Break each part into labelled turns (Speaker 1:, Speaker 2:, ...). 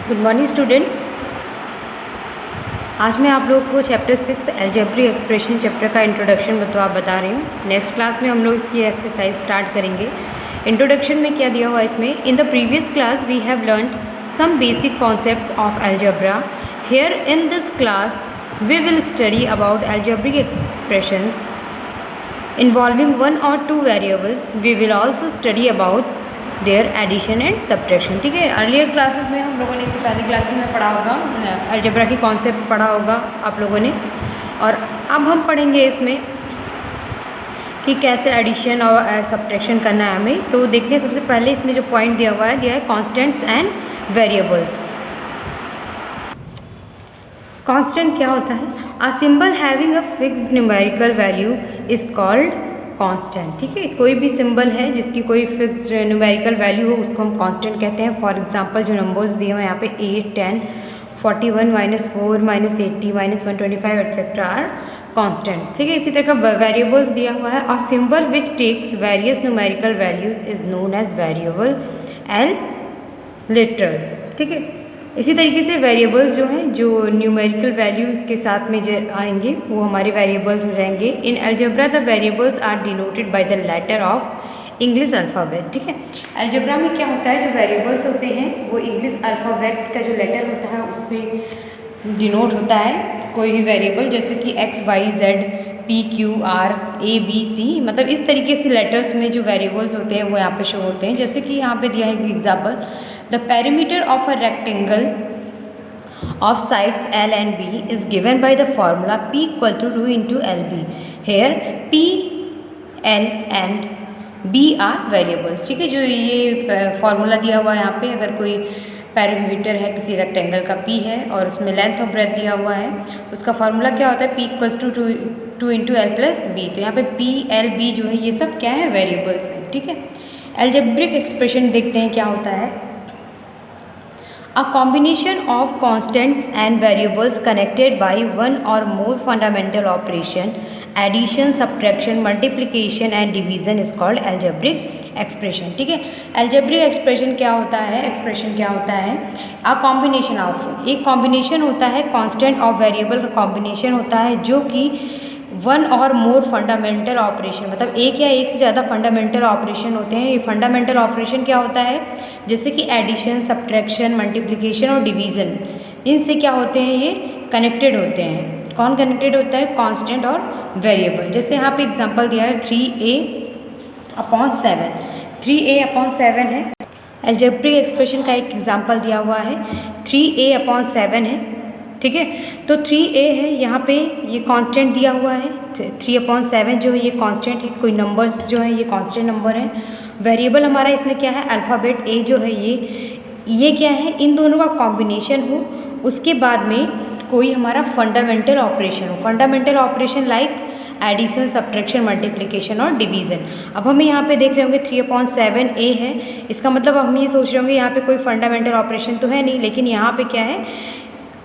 Speaker 1: Good morning students. आज मैं आप लोग को चैप्टर 6 अलजेब्रिक एक्सप्रेशन चैप्टर का इंट्रोडक्शन बता रही हूँ। नेक्स्ट क्लास में हम लोग इसकी एक्सरसाइज स्टार्ट करेंगे। इंट्रोडक्शन में क्या दिया हुआ है इसमें, in the previous class we have learned some basic concepts of algebra. Here in this class we will study about algebraic expressions involving one or two variables. We will also study about their addition and subtraction। ठीक है, earlier classes में हम लोगों ने इससे पहले classes में पढ़ा होगा, अलजेब्रा की कॉन्सेप्ट पढ़ा होगा आप लोगों ने, और अब हम पढ़ेंगे इसमें कि कैसे एडिशन और सब्ट्रैक्शन करना है हमें। तो देखते हैं, सबसे पहले इसमें जो पॉइंट दिया हुआ है कॉन्स्टेंट्स एंड वेरिएबल्स। कांस्टेंट क्या होता है? A symbol having a fixed numerical value is called constant. ठीक है, कोई भी सिंबल है जिसकी कोई फिक्स्ड न्यूमेरिकल वैल्यू हो उसको हम कांस्टेंट कहते हैं। फॉर एग्जांपल जो नंबर्स दिए हुए हैं यहाँ पे 8, 10, 41, -4, -80, -125 एटसेट्रा आर कांस्टेंट। ठीक है, इसी तरह का वेरिएबल्स दिया हुआ है। A symbol which takes various numerical values is known as variable and literal. ठीक है, इसी तरीके से वेरिएबल्स जो हैं जो न्यूमेरिकल वैल्यूज़ के साथ में जो आएंगे वो हमारे वेरिएबल्स हो जाएंगे। In algebra the variables are denoted by the letter of English alphabet. ठीक है, अलजेब्रा में क्या होता है, जो वेरिएबल्स होते हैं वो इंग्लिश अल्फ़ाबेट का जो लेटर होता है उससे डिनोट होता है कोई भी वेरिएबल, जैसे कि X, Y, Z, P, Q, R, A, B, C, मतलब इस तरीके से लेटर्स में जो वेरिएबल्स होते हैं वो यहाँ पे शो होते हैं। जैसे कि यहाँ पे दिया है example, the perimeter of a rectangle of sides L and B is given by the formula P equal to 2 into LB. Here P, L and B are variables। ठीक है, जो ये फॉर्मूला दिया हुआ है यहाँ पे, अगर कोई पैरामीटर है किसी रेक्टेंगल का P है और उसमें लेंथ और ब्रेथ दिया हुआ है, उसका फार्मूला क्या होता है, P equals to 2 into L plus B. तो यहाँ पे P, L, B जो है ये सब क्या है, वेरिएबल्स हैं। ठीक है, अलजेब्रिक एक्सप्रेशन देखते हैं क्या होता है। A combination of constants and variables connected by one or more fundamental operation, addition, subtraction, multiplication and division is called algebraic expression। ठीक है, algebraic expression क्या होता है, expression क्या होता है, a combination of, एक combination होता है constant और variable का combination होता है जो कि वन और मोर फंडामेंटल ऑपरेशन, मतलब एक या एक से ज़्यादा फंडामेंटल ऑपरेशन होते हैं। ये फंडामेंटल ऑपरेशन क्या होता है, जैसे कि एडिशन, सब्ट्रैक्शन, मल्टीप्लिकेशन और डिवीज़न, इनसे क्या होते हैं, ये कनेक्टेड होते हैं। कौन कनेक्टेड होता है, कांस्टेंट और वेरिएबल। जैसे यहाँ पे एग्जांपल दिया है 3a/7, 3a/7 है। अलजेब्रिक एक्सप्रेशन का एक एग्जाम्पल दिया हुआ है, 3a/7 है। ठीक है, तो 3a है, यहाँ पे ये कांस्टेंट दिया हुआ है, 3/7 जो है ये कांस्टेंट है, कोई नंबर्स जो है ये कांस्टेंट नंबर है। वेरिएबल हमारा इसमें क्या है, अल्फ़ाबेट a जो है ये क्या है, इन दोनों का कॉम्बिनेशन हो, उसके बाद में कोई हमारा फंडामेंटल ऑपरेशन हो। Fundamental operation like addition, subtraction, multiplication और डिवीज़न। अब हमें यहाँ पे देख रहे होंगे 3/7 a है, इसका मतलब हम ये सोच रहे होंगे यहाँ पे कोई फंडामेंटल ऑपरेशन तो है नहीं, लेकिन यहाँ पे क्या है,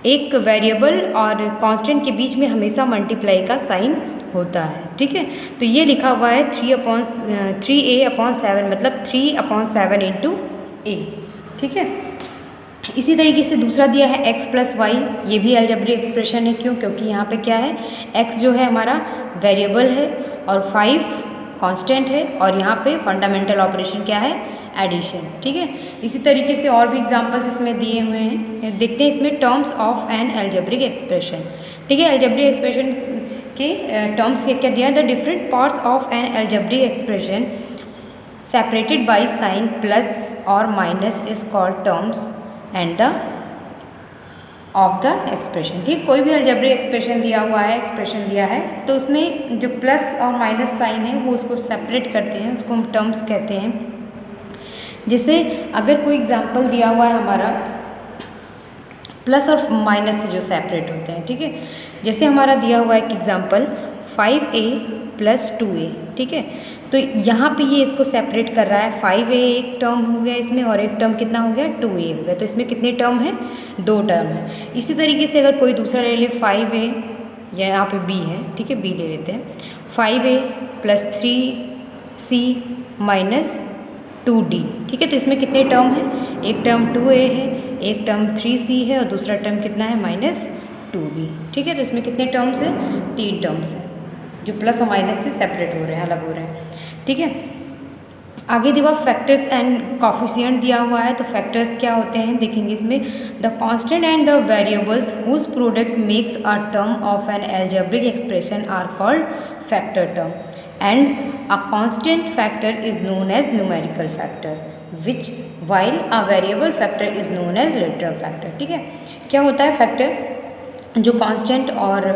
Speaker 1: एक वेरिएबल और कांस्टेंट के बीच में हमेशा मल्टीप्लाई का साइन होता है। ठीक है, तो ये लिखा हुआ है 3a/7, मतलब 3/7 इंटू a। ठीक है, इसी तरीके से दूसरा दिया है x + y, ये भी अलजेब्रिक एक्सप्रेशन है। क्यों? क्योंकि यहाँ पे क्या है, x जो है हमारा वेरिएबल है और 5 कांस्टेंट है, और यहाँ पे फंडामेंटल ऑपरेशन क्या है, एडिशन। ठीक है, इसी तरीके से और भी एग्जांपल्स इसमें दिए हुए हैं। देखते हैं इसमें terms of an algebraic expression. ठीक है, अलजेब्रिक एक्सप्रेशन के टर्म्स क्या क्या दिया है, the different parts of an algebraic expression separated by sign plus और minus is called terms and the of the expression. ठीक, कोई भी अलजेब्रिक एक्सप्रेशन दिया हुआ है, एक्सप्रेशन दिया है, तो उसमें जो प्लस और माइनस साइन है वो उसको सेपरेट करते हैं, उसको हम टर्म्स कहते हैं। जैसे अगर कोई एग्जांपल दिया हुआ है हमारा प्लस और माइनस से जो सेपरेट होते हैं। ठीक है, जैसे हमारा दिया हुआ है एक एग्जांपल 5a + 2a। ठीक है, तो यहाँ पे ये इसको सेपरेट कर रहा है, 5a एक टर्म हो गया इसमें और एक टर्म कितना हो गया, 2a हो गया, तो इसमें कितने टर्म है, 2 टर्म है। इसी तरीके से अगर कोई दूसरा ले ले 5a, या यहाँ पे b है, ठीक है, b ले लेते हैं, 5a + 3c - 2d। ठीक है, तो इसमें कितने टर्म हैं, एक टर्म 2a है, एक टर्म 3c है और दूसरा टर्म कितना है -2b। ठीक है, तो इसमें कितने टर्म्स हैं, 3 टर्म्स हैं जो प्लस और माइनस से सेपरेट हो रहे हैं, अलग हो रहे हैं। ठीक है, आगे देखो फैक्टर्स एंड कॉफिशिएंट दिया हुआ है, तो फैक्टर्स क्या होते हैं देखेंगे इसमें। The constant and the variables whose product makes a term of an algebraic expression are called factor term and a constant factor is known as numerical factor which while a variable factor is known as literal factor. ठीक है, क्या होता है factor, जो constant और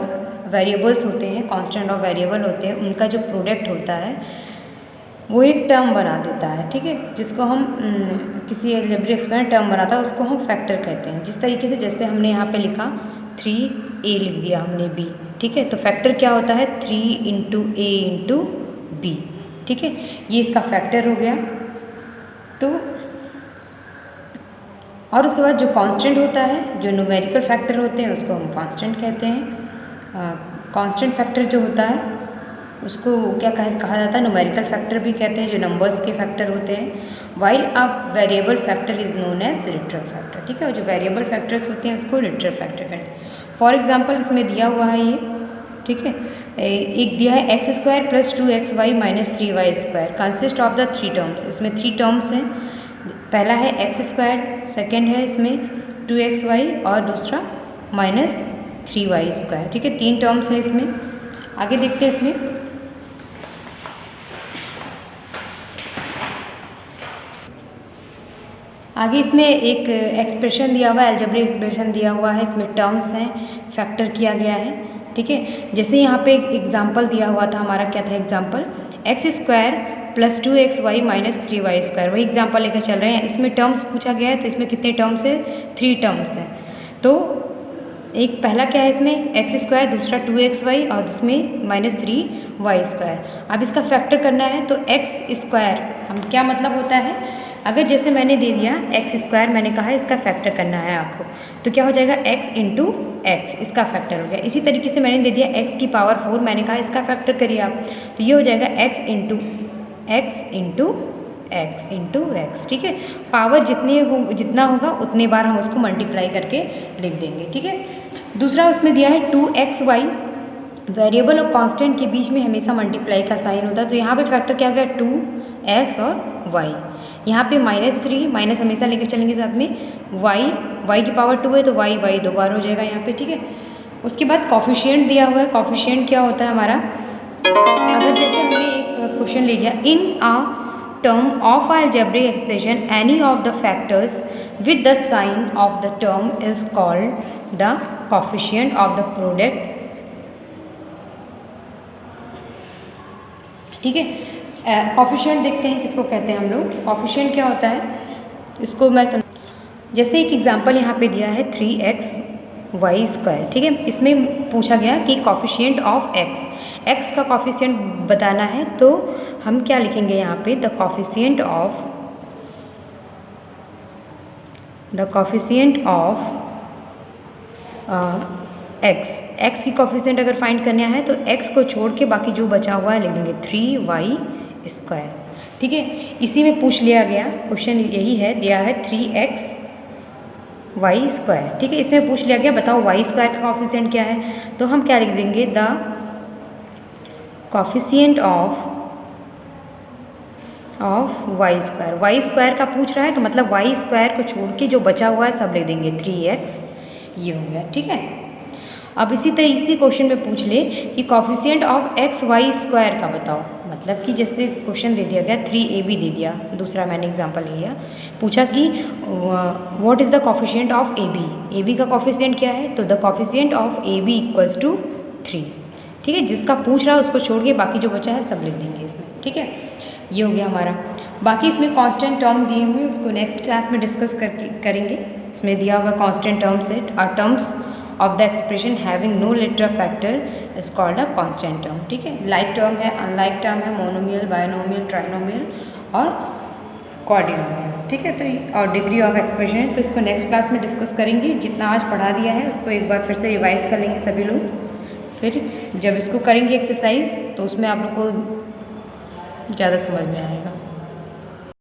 Speaker 1: variables होते हैं, constant और वेरिएबल होते हैं, उनका जो प्रोडक्ट होता है वो एक टर्म बना देता है। ठीक है, जिसको हम किसी अलजेब्रिक एक्सप्रेशन टर्म बनाता है उसको हम फैक्टर कहते हैं। जिस तरीके से जैसे हमने यहाँ पे लिखा 3a लिख दिया हमने b। ठीक है, तो फैक्टर क्या होता है 3 × a × b। ठीक है, ये इसका फैक्टर हो गया। तो और उसके बाद जो कांस्टेंट होता है, जो न्यूमेरिकल फैक्टर होते हैं उसको हम कांस्टेंट कहते हैं। कांस्टेंट फैक्टर जो होता है उसको क्या कहा जाता है, न्यूमेरिकल फैक्टर भी कहते हैं, जो नंबर्स के फैक्टर होते हैं। While a variable factor is known as literal factor. ठीक है, और जो वेरिएबल फैक्टर्स होते हैं उसको लिटरल फैक्टर कहते हैं। फॉर एग्जांपल इसमें दिया हुआ है ये, ठीक है, एक दिया है x² + 2xy - 3y² consist of the 3 terms. इसमें 3 टर्म्स हैं, पहला है x², सेकेंड है इसमें 2xy और दूसरा -3y²। ठीक है, 3 टर्म्स हैं इसमें। आगे देखते हैं इसमें आगे इसमें एक एक्सप्रेशन दिया हुआ है, अलजेब्रिक एक्सप्रेशन दिया हुआ है, इसमें टर्म्स हैं, फैक्टर किया गया है। ठीक है, जैसे यहाँ पे एक एग्जाम्पल दिया हुआ था, हमारा क्या था एग्जाम्पल, x² + 2xy - 3y²। वही एग्जाम्पल लेकर चल रहे हैं। इसमें टर्म्स पूछा गया है, तो इसमें कितने टर्म्स है, 3 टर्म्स हैं। तो एक पहला क्या है इसमें x², दूसरा 2xy और इसमें -3y²। अब इसका फैक्टर करना है तो x² हम क्या मतलब होता है, अगर जैसे मैंने दे दिया x², मैंने कहा इसका फैक्टर करना है आपको, तो क्या हो जाएगा x × x, इसका फैक्टर हो गया। इसी तरीके से मैंने दे दिया x⁴, मैंने कहा इसका फैक्टर करिए आप, तो ये हो जाएगा x × x। ठीक है, पावर जितना होगा उतने बार हम उसको मल्टीप्लाई करके लिख देंगे। ठीक है, दूसरा उसमें दिया है 2xy, वेरिएबल और कांस्टेंट के बीच में हमेशा मल्टीप्लाई का साइन होता है, तो यहाँ पे फैक्टर क्या गया 2x और y। यहाँ पे -3 माइनस हमेशा लेकर चलेंगे साथ में, y की पावर 2 है तो y 2 बार हो जाएगा यहाँ पे। ठीक है, उसके बाद कॉफिशिएंट दिया हुआ है। कॉफिशिएंट क्या होता है हमारा, अगर जैसे हमने एक क्वेश्चन ले लिया, in a term of algebraic expression any of the factors with the sign of the term is called the coefficient of the product. ठीक है, कॉफिशिएंट देखते हैं किसको कहते हैं हम लोग। कॉफिशिएंट क्या होता है इसको मैं जैसे एक एग्जांपल यहाँ पे दिया है 3xy²। ठीक है, इसमें पूछा गया कि कॉफिशिएंट ऑफ x का कॉफिशिएंट बताना है, तो हम क्या लिखेंगे यहाँ पे, द कॉफिशिएंट ऑफ x की कॉफिशिएंट अगर फाइंड करना है तो x को छोड़ के बाकी जो बचा हुआ है लिख देंगे 3y²। ठीक है, इसी में पूछ लिया गया, क्वेश्चन यही है, दिया है 3xy²। ठीक है, इसमें पूछ लिया गया बताओ y² का कॉफिशिएंट क्या है, तो हम क्या लिख देंगे, द कॉफिशिएंट ऑफ y² का पूछ रहा है तो मतलब y² को छोड़ के जो बचा हुआ है सब लिख देंगे 3x, ये हो गया। ठीक है, अब इसी क्वेश्चन में पूछ ले कि कॉफिशिएंट ऑफ xy² का बताओ, मतलब कि जैसे क्वेश्चन दे दिया गया 3ab दे दिया, दूसरा मैंने एग्जांपल लिया, पूछा कि what is the coefficient of ab का कॉफिशिएंट क्या है, तो द कॉफिशिएंट ऑफ ab = 3। ठीक है, जिसका पूछ रहा है उसको छोड़ के बाकी जो बचा है सब लिख देंगे इसमें। ठीक है, ये हो गया हमारा। बाकी इसमें कांस्टेंट टर्म दिए हुए उसको नेक्स्ट क्लास में डिस्कस करेंगे। इसमें दिया हुआ constant term set are terms of the expression having no literal factor is called a constant term. ठीक है, लाइक टर्म है, अनलाइक टर्म है, मोनोमियल, बायनोमियल, ट्राइनोमियल और क्वाड्रिनोमियल। ठीक है, तो और डिग्री ऑफ एक्सप्रेशन है, तो इसको नेक्स्ट क्लास में डिस्कस करेंगे। जितना आज पढ़ा दिया है उसको एक बार फिर से रिवाइज कर लेंगे सभी लोग, फिर जब इसको करेंगे एक्सरसाइज तो उसमें आप लोग को ज़्यादा समझ में आएगा।